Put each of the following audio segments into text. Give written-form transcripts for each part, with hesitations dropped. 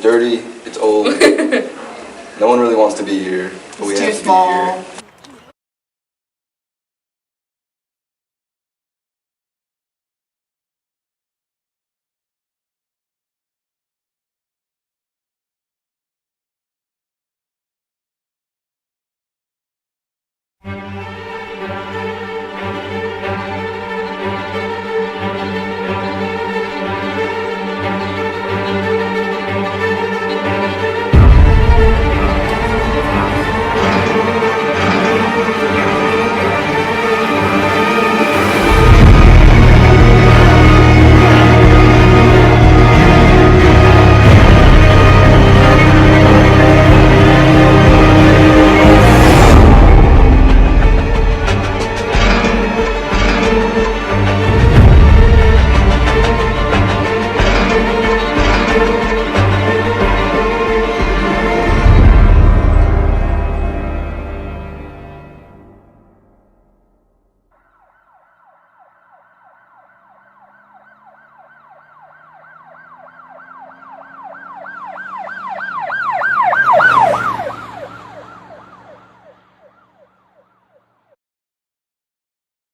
dirty, it's old. No one really wants to be here, but we have to be here.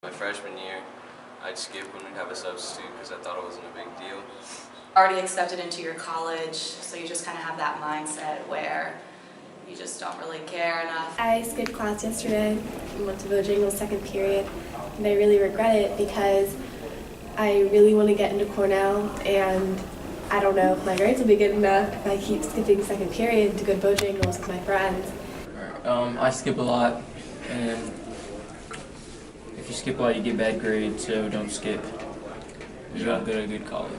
My freshman year, I'd skip when we'd have a substitute because I thought it wasn't a big deal. Already accepted into your college, so you just kind of have that mindset where you just don't really care enough. I skipped class yesterday and went to Bojangles second period, and I really regret it because I really want to get into Cornell, and I don't know if my grades will be good enough if I keep skipping second period to go to Bojangles with my friends. I skip a lot, and if you skip a lot, you get bad grades, so don't skip. You don't go to a good college.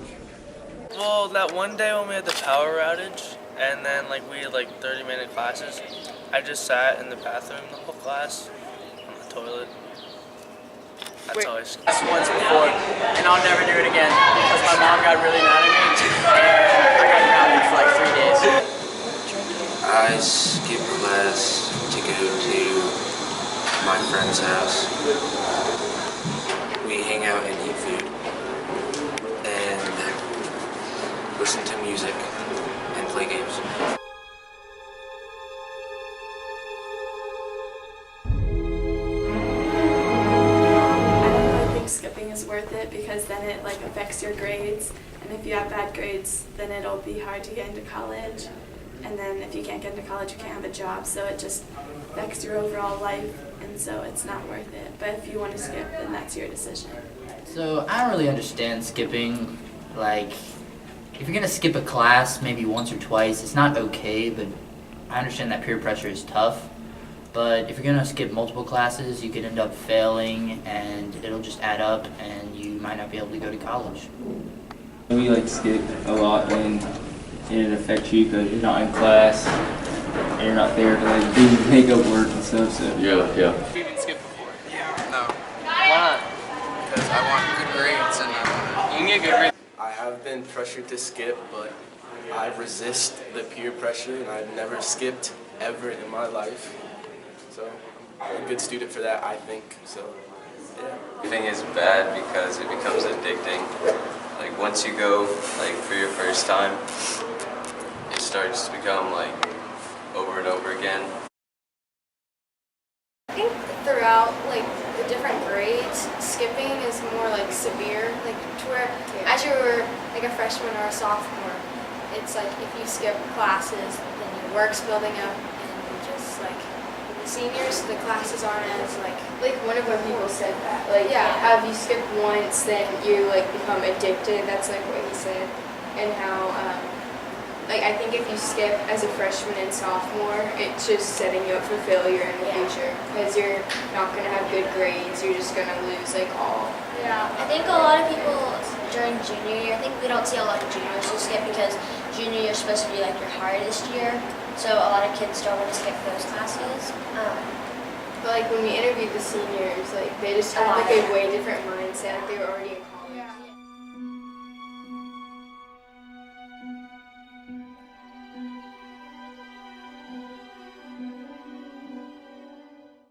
Well, that one day when we had the power outage, and then we had 30-minute classes, I just sat in the bathroom the whole class on the toilet. That's all I skipped. Once before, and I'll never do it again because my mom got really mad at me, and I got grounded for 3 days. I skip class to go to my friend's house. We hang out and eat food and listen to music and play games. I think skipping is worth it because then it affects your grades, and if you have bad grades, then it'll be hard to get into college. And then if you can't get into college, you can't have a job, so it just affects your overall life, and so it's not worth it. But if you want to skip, then that's your decision. So I don't really understand skipping. If you're gonna skip a class maybe once or twice, it's not okay, but I understand that peer pressure is tough. But if you're gonna skip multiple classes, you could end up failing, and it'll just add up, and you might not be able to go to college. We skip a lot, and it affects you because you're not in class, and you're not there to do makeup work and stuff. So Yeah. You didn't skip before? No, Why not? because I want good grades and You can get good grades. I have been pressured to skip, but I resist the peer pressure, and I've never skipped ever in my life. So I'm a good student for that, I think. So yeah. Skipping is bad because it becomes addicting. Once you go for your first time, it starts to become over and over again. I think throughout the different grades, skipping is more severe, to where as you're a freshman or a sophomore, it's if you skip classes, then your work's building up, and you just the seniors, the classes aren't as One of our people said that. yeah. If you skip once, then you become addicted. That's what he said, and how I think if you skip as a freshman and sophomore, it's just setting you up for failure in the future because you're not going to have good grades. You're just going to lose all. Yeah, I think a lot of people during junior year, I think we don't see a lot of juniors who skip because junior year is supposed to be your hardest year, so a lot of kids don't want to skip those classes. But when we interviewed the seniors, they just had a way different mindset. They were already in college. Yeah.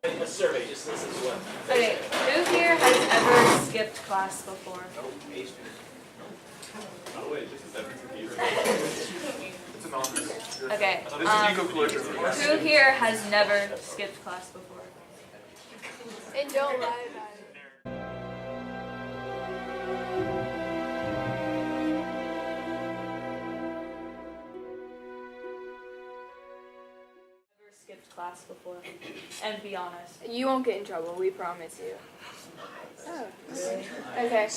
A survey, just this is one. Okay, who here has ever skipped class before? Oh, wait, this is Okay. Who here has never skipped class before? And don't lie about it. Never skipped class before, and be honest. You won't get in trouble, we promise you. Oh, okay.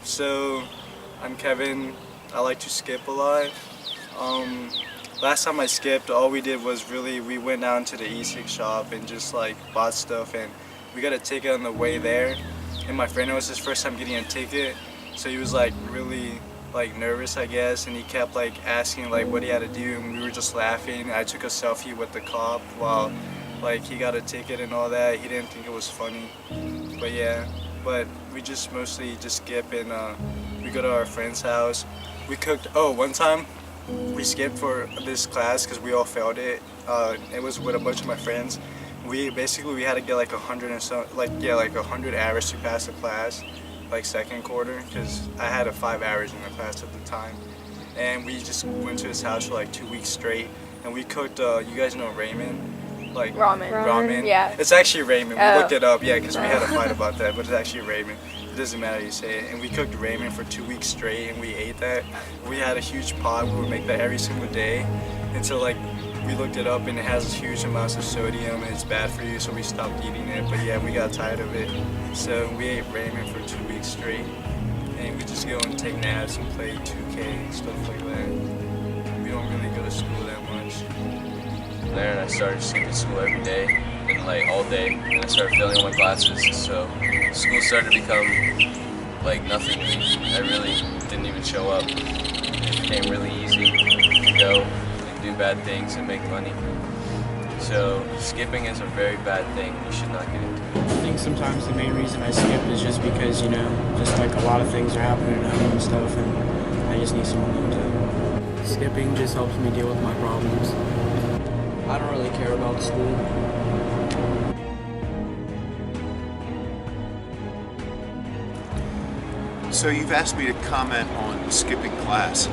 So I'm Kevin. I like to skip a lot. Last time I skipped, all we did was we went down to the e-cig shop and just like bought stuff, and we got a ticket on the way there. And my friend, it was his first time getting a ticket, so he was like really like nervous, I guess, and he kept like asking like what he had to do, and we were just laughing. I took a selfie with the cop while like he got a ticket and all that. He didn't think it was funny, but yeah. But we just mostly just skip, and we go to our friend's house. We cooked. Oh, one time we skipped for this class because we all failed it. It was with a bunch of my friends. We had to get like 100 and so like 100 hours to pass the class, like second quarter, because I had 5 hours in the class at the time. And we just went to his house for like 2 weeks straight, and we cooked. You guys know ramen? Like ramen. Yeah. It's actually ramen. We Oh. looked it up, yeah, because we had a fight about that, but it's actually ramen. It doesn't matter how you say it. And we cooked ramen for 2 weeks straight, and we ate that. We had a huge pot. We would make that every single day until like we looked it up, and it has huge amounts of sodium, and it's bad for you, so we stopped eating it. But yeah, we got tired of it, so we ate ramen for 2 weeks straight, and we just go and take naps and play 2K and stuff like that. We don't really go to school that much. There, and I started skipping school every day and like all day, and I started failing all my classes, so school started to become like nothing. I really didn't even show up. It became really easy to go and do bad things and make money. So skipping is a very bad thing. You should not get into it. I think sometimes the main reason I skip is just because, you know, just like a lot of things are happening at home and stuff, and I just need someone to. Skipping just helps me deal with my problems. I don't really care about school. So you've asked me to comment on skipping class,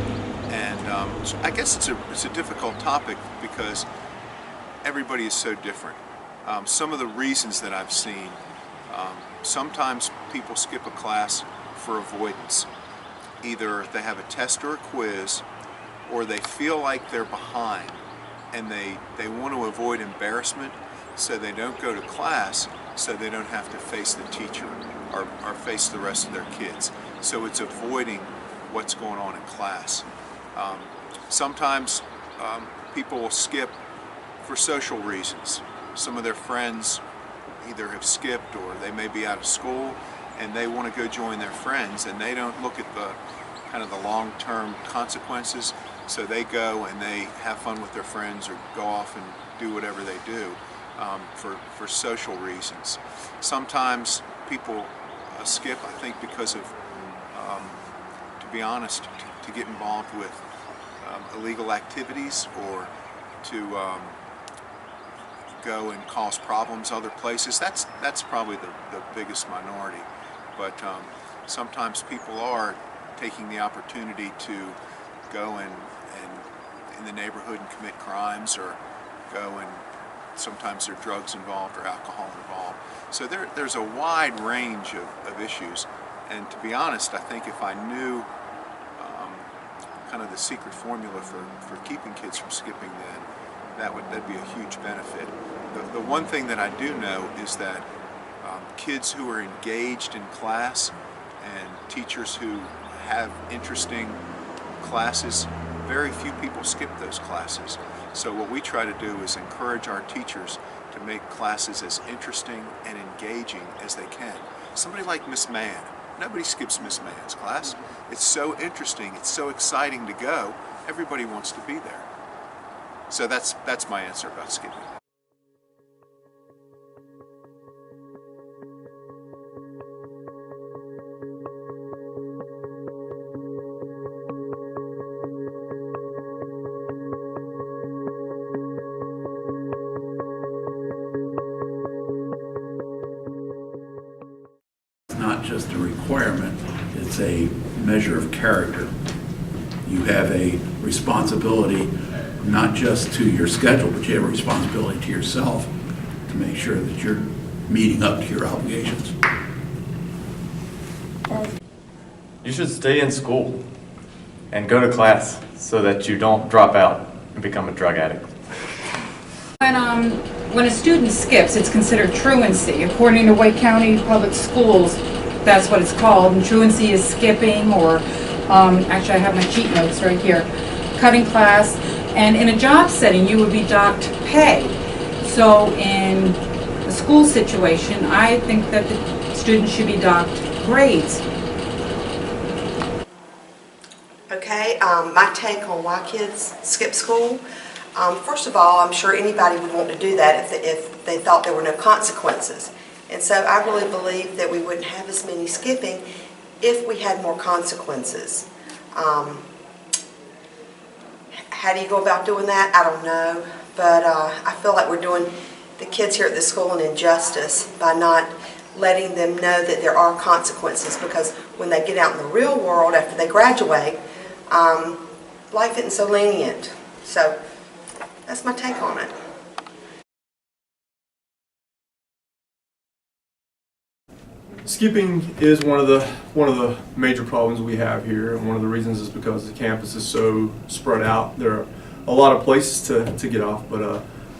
and so I guess it's a difficult topic because everybody is so different. Some of the reasons that I've seen, sometimes people skip a class for avoidance. Either they have a test or a quiz, or they feel like they're behind and they want to avoid embarrassment, so they don't go to class so they don't have to face the teacher or face the rest of their kids. So it's avoiding what's going on in class. Sometimes people will skip for social reasons. Some of their friends either have skipped or they may be out of school and they want to go join their friends, and they don't look at the kind of the long-term consequences, so they go and they have fun with their friends or go off and do whatever they do for social reasons. Sometimes people skip, I think, because of, to be honest, to get involved with illegal activities, or to go and cause problems other places. That's probably the biggest minority. But sometimes people are taking the opportunity to go and in the neighborhood and commit crimes, or go and sometimes there are drugs involved or alcohol involved. So there's a wide range of issues, and to be honest, I think if I knew kind of the secret formula for keeping kids from skipping, then that'd be a huge benefit. The one thing that I do know is that kids who are engaged in class and teachers who have interesting classes, very few people skip those classes. So what we try to do is encourage our teachers to make classes as interesting and engaging as they can. Somebody like Miss Mann, Nobody skips Miss Mann's class. It's so interesting. It's so exciting to go. Everybody wants to be there. So that's my answer about skipping. It's not just a requirement, it's a measure of character. You have a responsibility not just to your schedule, but you have a responsibility to yourself to make sure that you're meeting up to your obligations. You should stay in school and go to class so that you don't drop out and become a drug addict. When a student skips, it's considered truancy. According to Wake County Public Schools, that's what it's called. And truancy is skipping or, actually I have my cheat notes right here, cutting class. And in a job setting, you would be docked pay. So in the school situation, I think that the students should be docked grades. Okay, my take on why kids skip school. First of all, I'm sure anybody would want to do that if they thought there were no consequences. And so I really believe that we wouldn't have as many skipping if we had more consequences. How do you go about doing that? I don't know. But I feel like we're doing the kids here at the school an injustice by not letting them know that there are consequences, because when they get out in the real world after they graduate, life isn't so lenient. So that's my take on it. Skipping is one of the major problems we have here, and one of the reasons is because the campus is so spread out. There are a lot of places to get off, but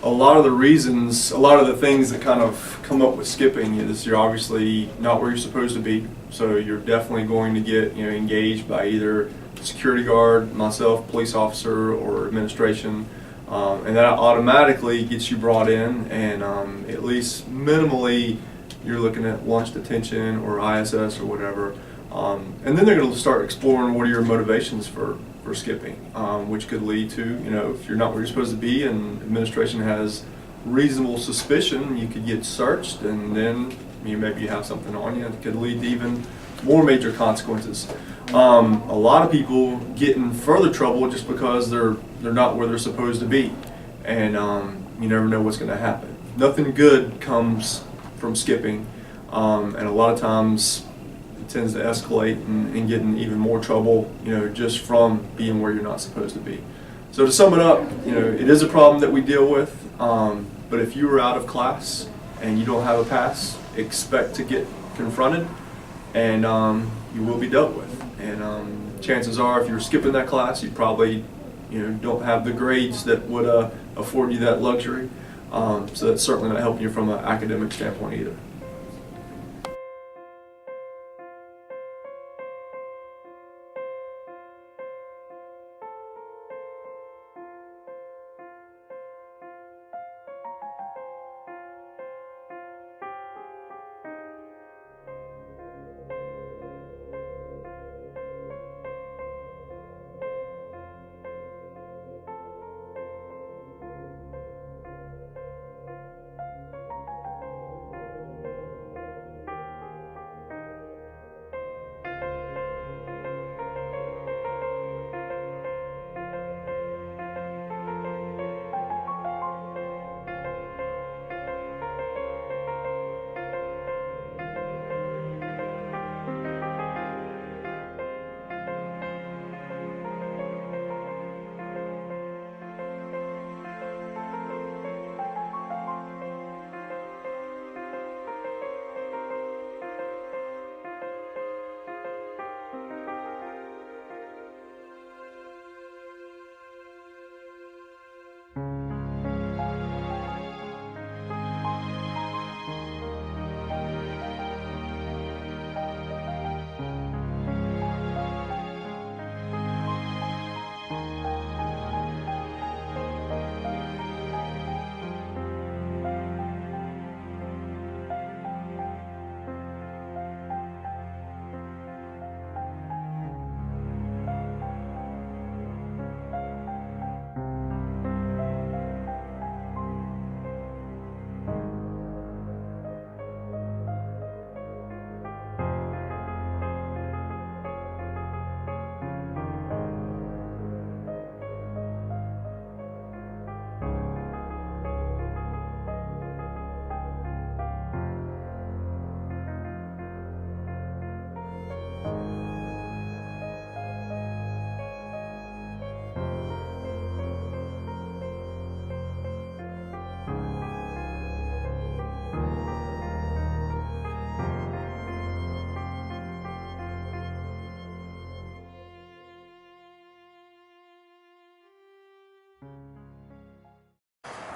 a lot of the things that kind of come up with skipping is you're obviously not where you're supposed to be, so you're definitely going to get engaged by either security guard, myself, police officer, or administration, and that automatically gets you brought in, and at least minimally you're looking at lunch detention or ISS or whatever, and then they're going to start exploring what are your motivations for skipping, which could lead to, if you're not where you're supposed to be and administration has reasonable suspicion, you could get searched, and then maybe you have something on you. It could lead to even more major consequences. A lot of people get in further trouble just because they're not where they're supposed to be, and you never know what's going to happen. Nothing good comes from skipping, and a lot of times it tends to escalate and get in even more trouble, just from being where you're not supposed to be. So to sum it up, it is a problem that we deal with, but if you are out of class and you don't have a pass, expect to get confronted, and you will be dealt with. And chances are, if you're skipping that class, you probably don't have the grades that would afford you that luxury. So that's certainly not helping you from an academic standpoint either.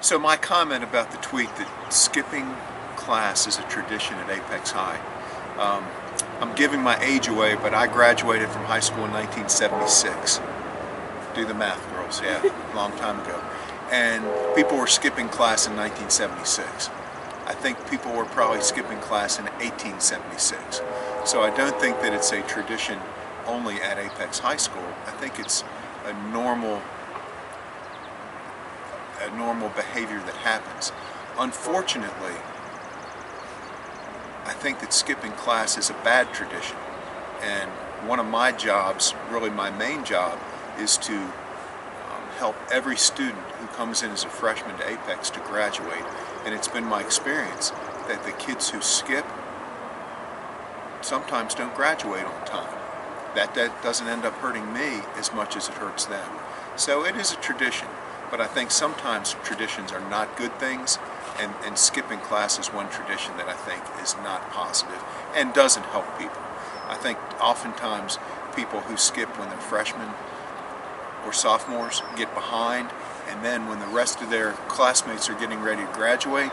So my comment about the tweet that skipping class is a tradition at Apex High. I'm giving my age away, but I graduated from high school in 1976. Do the math, girls. Yeah, a long time ago. And people were skipping class in 1976. I think people were probably skipping class in 1876. So I don't think that it's a tradition only at Apex High School. I think it's a normal behavior that happens. Unfortunately, I think that skipping class is a bad tradition. And one of my jobs, really my main job, is to help every student who comes in as a freshman to Apex to graduate. And it's been my experience that the kids who skip sometimes don't graduate on time. That doesn't end up hurting me as much as it hurts them. So it is a tradition, but I think sometimes traditions are not good things, and skipping class is one tradition that I think is not positive and doesn't help people. I think oftentimes people who skip when they're freshmen or sophomores get behind, and then when the rest of their classmates are getting ready to graduate,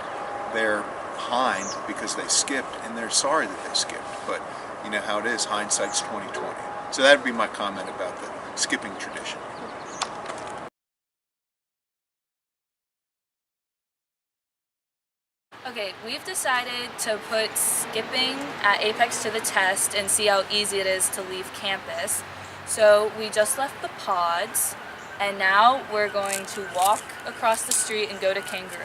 they're behind because they skipped, and they're sorry that they skipped. But you know how it is, hindsight's 20/20. So that would be my comment about the skipping tradition. Okay, we've decided to put skipping at Apex to the test and see how easy it is to leave campus. So we just left the pods, and now we're going to walk across the street and go to Kangaroo.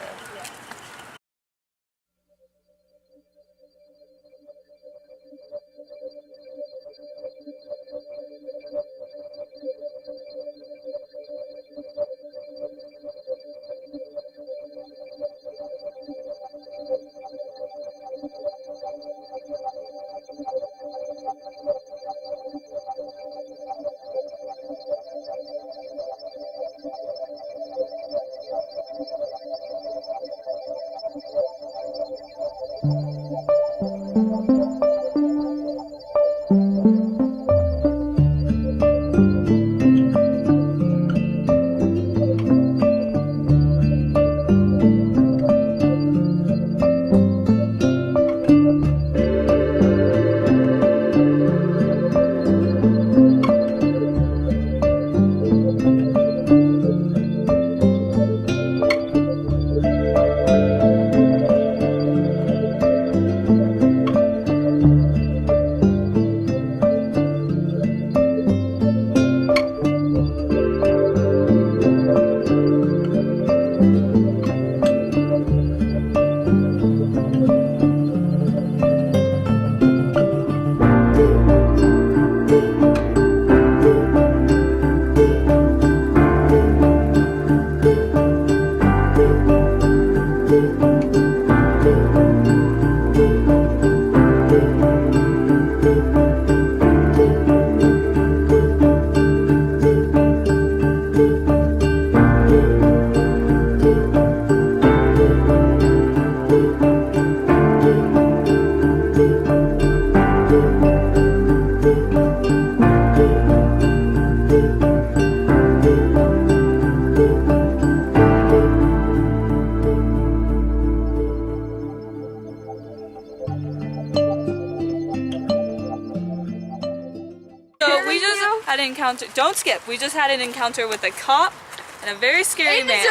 So we just had an encounter. Don't skip. We just had an encounter with a cop and a very scary man.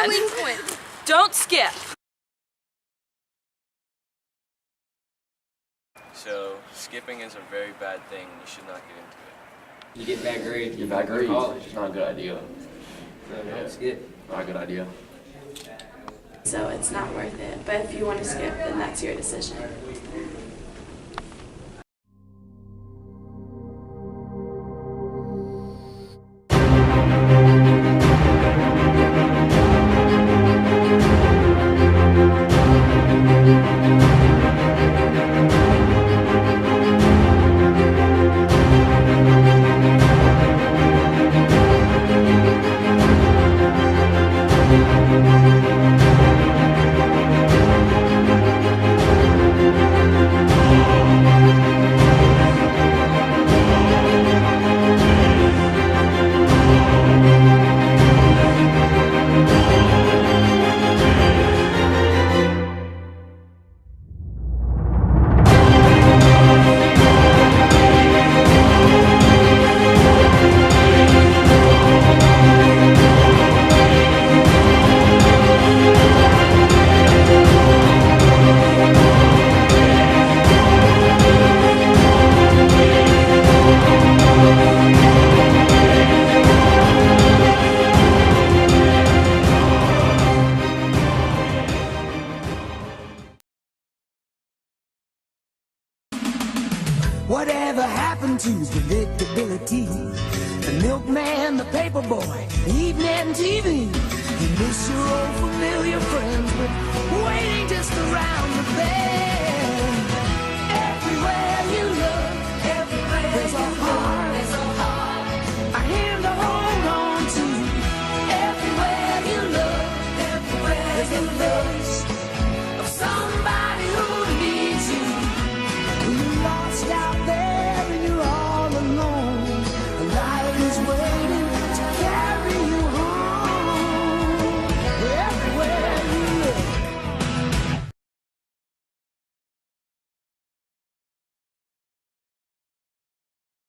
Don't skip. So skipping is a very bad thing. You should not get into it. You get bad grades. Get bad grades. It's not a good idea. Don't skip. Not a good idea. So it's not worth it. But if you want to skip, then that's your decision. into predictability. The milkman, the paper boy, evening TV. You miss your old familiar friends, but waiting just around the bend.